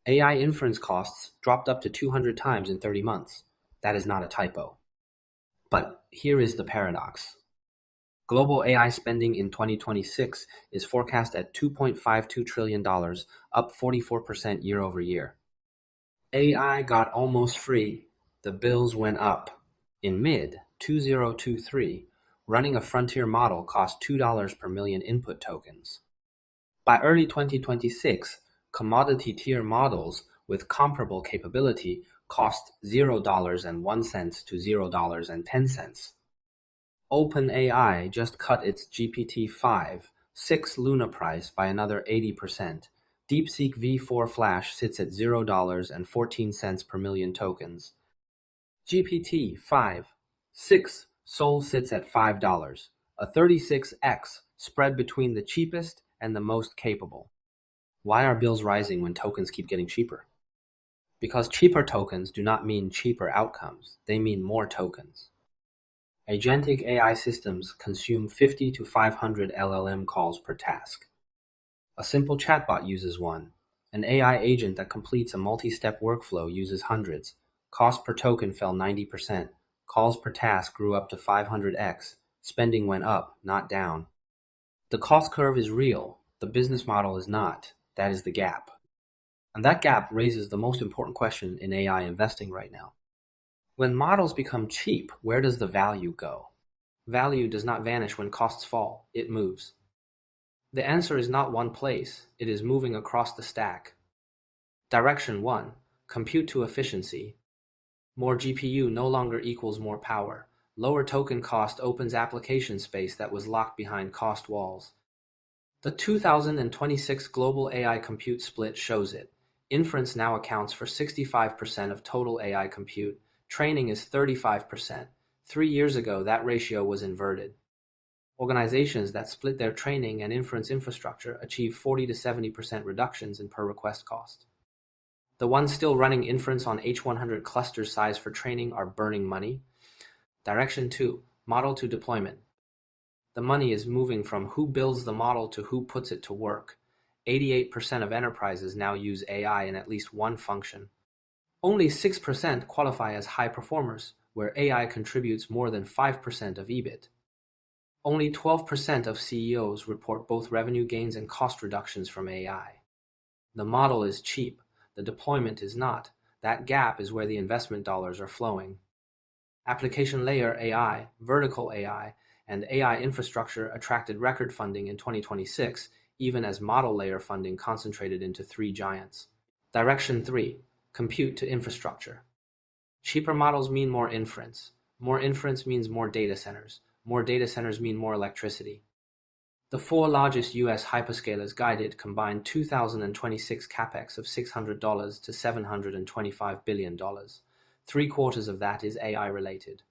AI inference costs dropped up to 200 times in 30 months. That is not a typo. But here is the paradox. Global AI spending in 2026 is forecast at $2.52 trillion, up 44% year over year. AI got almost free. The bills went up. In mid-2023, running a frontier model cost $2 per million input tokens. By early 2026, commodity tier models with comparable capability cost $0.01 to $0.10. OpenAI just cut its GPT-5.6 Luna price by another 80%. DeepSeek V4 Flash sits at $0.14 per million tokens. GPT-5.6 Sol sits at $5, a 36x spread between the cheapest and the most capable. Why are bills rising when tokens keep getting cheaper? Because cheaper tokens do not mean cheaper outcomes, they mean more tokens. Agentic AI systems consume 50 to 500 LLM calls per task. A simple chatbot uses one. An AI agent that completes a multi-step workflow uses hundreds. Cost per token fell 90%. Calls per task grew up to 500x. Spending went up, not down. The cost curve is real. The business model is not. That is the gap. And that gap raises the most important question in AI investing right now. When models become cheap, where does the value go? Value does not vanish when costs fall. It moves. The answer is not one place. It is moving across the stack. Direction 1. Compute to efficiency. More GPU no longer equals more power. Lower token cost opens application space that was locked behind cost walls. The 2026 global AI compute split shows it. Inference now accounts for 65% of total AI compute. Training is 35%. 3 years ago, that ratio was inverted. Organizations that split their training and inference infrastructure achieve 40 to 70% reductions in per request cost. The ones still running inference on H100 cluster size for training are burning money. Direction 2. Model to deployment. The money is moving from who builds the model to who puts it to work. 88% of enterprises now use AI in at least one function. Only 6% qualify as high performers, where AI contributes more than 5% of EBIT. Only 12% of CEOs report both revenue gains and cost reductions from AI. The model is cheap, the deployment is not. That gap is where the investment dollars are flowing. Application layer AI, vertical AI, and AI infrastructure attracted record funding in 2026, even as model layer funding concentrated into 3 giants. Direction 3. Compute to infrastructure. Cheaper models mean more inference. More inference means more data centers. More data centers mean more electricity. The 4 largest US hyperscalers guided combined 2026 capex of $600 to $725 billion. 3/4 of that is AI related.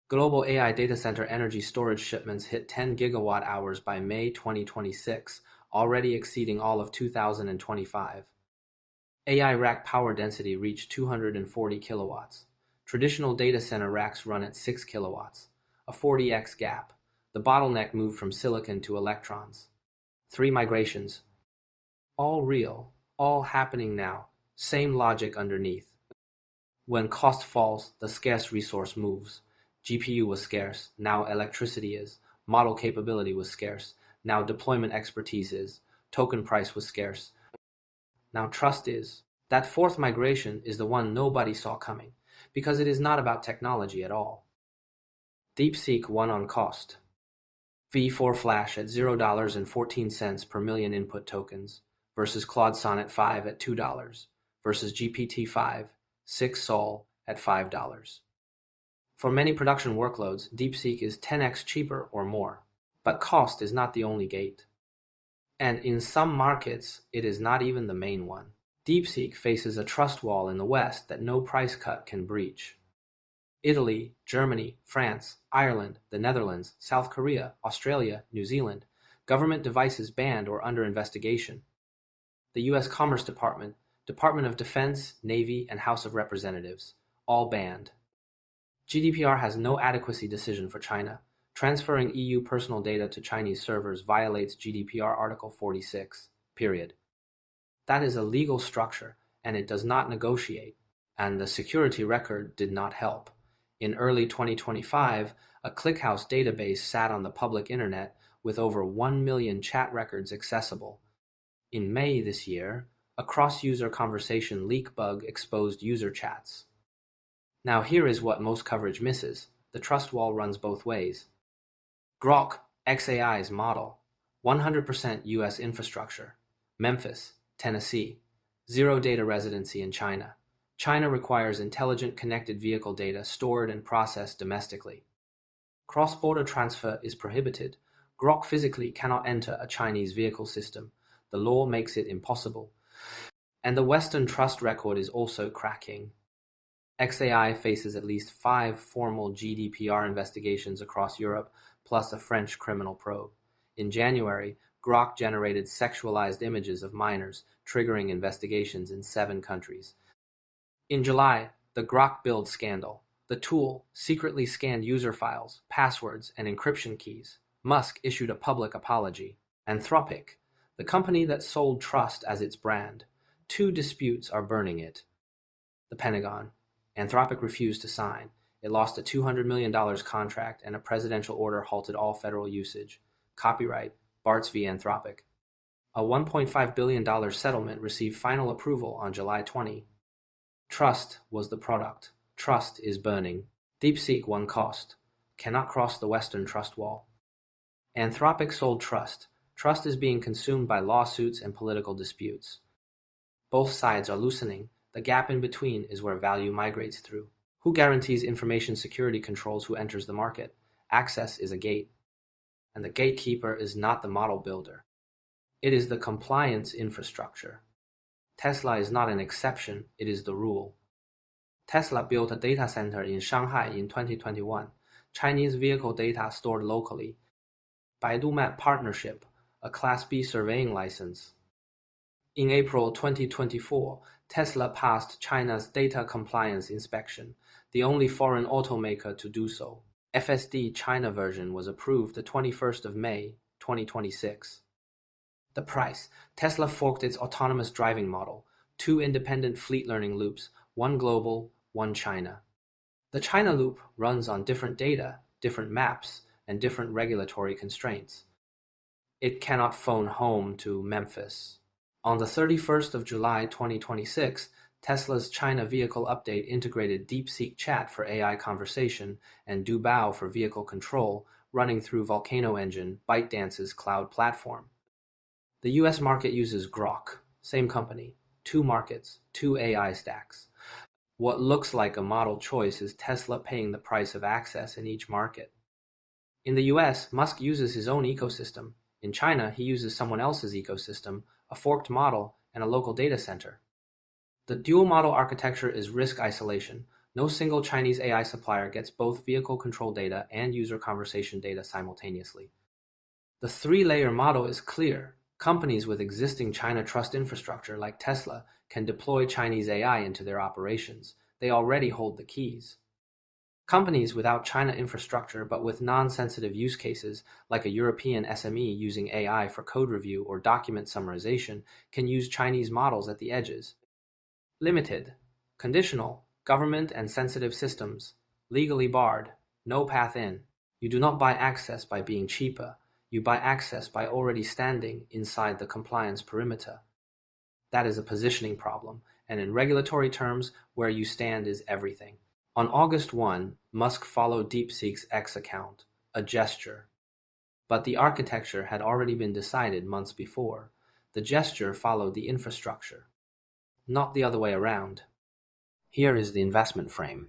Global AI data center energy storage shipments hit 10 gigawatt hours by May 2026, already exceeding all of 2025. AI rack power density reached 240 kilowatts. Traditional data center racks run at 6 kilowatts, a 40x gap. The bottleneck moved from silicon to electrons. 3 migrations. All real, all happening now, same logic underneath. When cost falls, the scarce resource moves. GPU was scarce, now electricity is. Model capability was scarce, now deployment expertise is. Token price was scarce, now trust is. That 4th migration is the one nobody saw coming, because it is not about technology at all. DeepSeek won on cost. V4 Flash at $0.14 per million input tokens, versus Claude Sonnet 5 at $2, versus GPT-5.6 Sol at $5. For many production workloads, DeepSeek is 10x cheaper or more, but cost is not the only gate. And in some markets, it is not even the main one. DeepSeek faces a trust wall in the West that no price cut can breach. Italy, Germany, France, Ireland, the Netherlands, South Korea, Australia, New Zealand, government devices banned or under investigation. The US Commerce Department, Department of Defense, Navy, and House of Representatives, all banned. GDPR has no adequacy decision for China. Transferring EU personal data to Chinese servers violates GDPR Article 46. Period. That is a legal structure, and it does not negotiate, and the security record did not help. In early 2025, a ClickHouse database sat on the public internet with over 1 million chat records accessible. In May this year, a cross-user conversation leak bug exposed user chats. Now here is what most coverage misses. The trust wall runs both ways. Grok, xAI's model, 100% US infrastructure. Memphis, Tennessee. Zero data residency in China. China requires intelligent connected vehicle data stored and processed domestically. Cross-border transfer is prohibited. Grok physically cannot enter a Chinese vehicle system. The law makes it impossible. And the Western trust record is also cracking. xAI faces at least 5 formal GDPR investigations across Europe, plus a French criminal probe. In January, Grok generated sexualized images of minors, triggering investigations in 7 countries. In July, the Grok build scandal. The tool secretly scanned user files, passwords, and encryption keys. Musk issued a public apology. Anthropic, the company that sold trust as its brand. 2 disputes are burning it. The Pentagon. Anthropic refused to sign. It lost a $200 million contract, and a presidential order halted all federal usage. Copyright, Bart's v. Anthropic. A $1.5 billion settlement received final approval on July 20. Trust was the product. Trust is burning. DeepSeek won cost. Cannot cross the Western trust wall. Anthropic sold trust. Trust is being consumed by lawsuits and political disputes. Both sides are loosening. The gap in between is where value migrates through. Who guarantees information security controls who enters the market? Access is a gate. And the gatekeeper is not the model builder. It is the compliance infrastructure. Tesla is not an exception, it is the rule. Tesla built a data center in Shanghai in 2021. Chinese vehicle data stored locally. Baidu Map partnership, a Class B surveying license. In April 2024, Tesla passed China's data compliance inspection, the only foreign automaker to do so. FSD China version was approved the 21st of May, 2026. The price. Tesla forked its autonomous driving model. 2 independent fleet learning loops, one global, one China. The China loop runs on different data, different maps, and different regulatory constraints. It cannot phone home to Memphis. On the 31st of July 2026, Tesla's China vehicle update integrated DeepSeek chat for AI conversation and Dubao for vehicle control, running through Volcano Engine, ByteDance's cloud platform. The US market uses Grok, same company, 2 markets, 2 AI stacks. What looks like a model choice is Tesla paying the price of access in each market. In the US, Musk uses his own ecosystem. In China, he uses someone else's ecosystem, a forked model, and a local data center. The dual model architecture is risk isolation. No single Chinese AI supplier gets both vehicle control data and user conversation data simultaneously. The 3-layer model is clear. Companies with existing China trust infrastructure like Tesla can deploy Chinese AI into their operations. They already hold the keys. Companies without China infrastructure but with non-sensitive use cases, like a European SME using AI for code review or document summarization, can use Chinese models at the edges. Limited, conditional, government and sensitive systems, legally barred, no path in. You do not buy access by being cheaper. You buy access by already standing inside the compliance perimeter. That is a positioning problem, and in regulatory terms, where you stand is everything. On August 1, Musk followed DeepSeek's X account, a gesture. But the architecture had already been decided months before. The gesture followed the infrastructure, not the other way around. Here is the investment frame.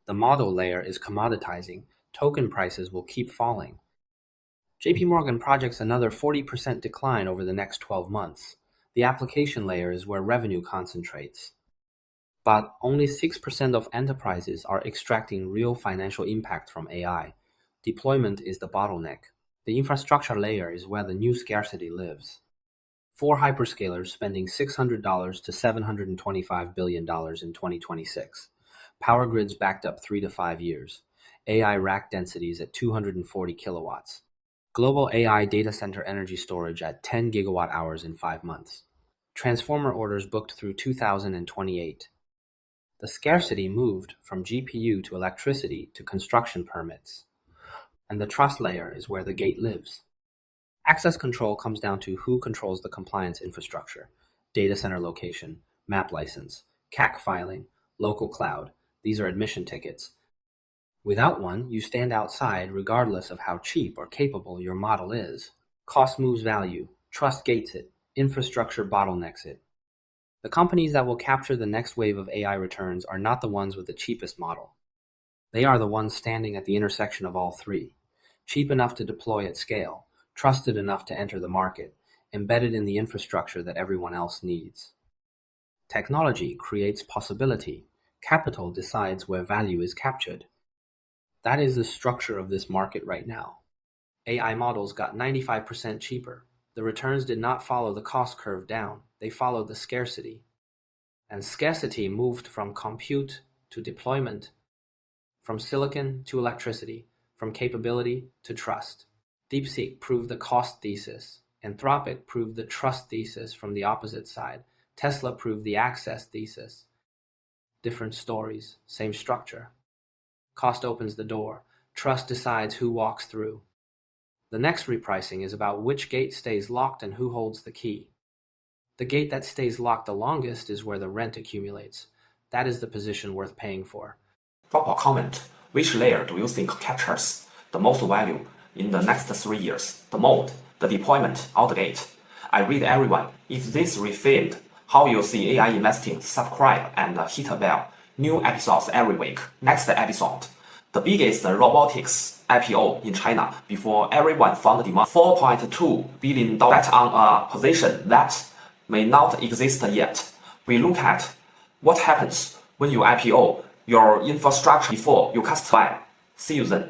The model layer is commoditizing. Token prices will keep falling. JP Morgan projects another 40% decline over the next 12 months. The application layer is where revenue concentrates. But only 6% of enterprises are extracting real financial impact from AI. Deployment is the bottleneck. The infrastructure layer is where the new scarcity lives. 4 hyperscalers spending $600 to $725 billion in 2026. Power grids backed up 3 to 5 years. AI rack densities at 240 kilowatts. Global AI data center energy storage at 10 gigawatt hours in 5 months. Transformer orders booked through 2028. The scarcity moved from GPU to electricity to construction permits. And the trust layer is where the gate lives. Access control comes down to who controls the compliance infrastructure, data center location, map license, CAC filing, local cloud. These are admission tickets. Without one, you stand outside regardless of how cheap or capable your model is. Cost moves value, trust gates it, infrastructure bottlenecks it. The companies that will capture the next wave of AI returns are not the ones with the cheapest model. They are the ones standing at the intersection of all three. Cheap enough to deploy at scale, trusted enough to enter the market, embedded in the infrastructure that everyone else needs. Technology creates possibility. Capital decides where value is captured. That is the structure of this market right now. AI models got 95% cheaper. The returns did not follow the cost curve down. They followed the scarcity. And scarcity moved from compute to deployment, from silicon to electricity, from capability to trust. DeepSeek proved the cost thesis. Anthropic proved the trust thesis from the opposite side. Tesla proved the access thesis. Different stories, same structure. Cost opens the door. Trust decides who walks through. The next repricing is about which gate stays locked and who holds the key. The gate that stays locked the longest is where the rent accumulates. That is the position worth paying for. Drop a comment. Which layer do you think captures the most value in the next 3 years? The mode, the deployment, or the gate? I read everyone. If this reframed how you see AI investing, subscribe and hit a bell. New episodes every week. Next episode, the biggest robotics IPO in China before everyone found demand. $4.2 billion bet on a position that may not exist yet. We look at what happens when you IPO your infrastructure before you customize. See you then.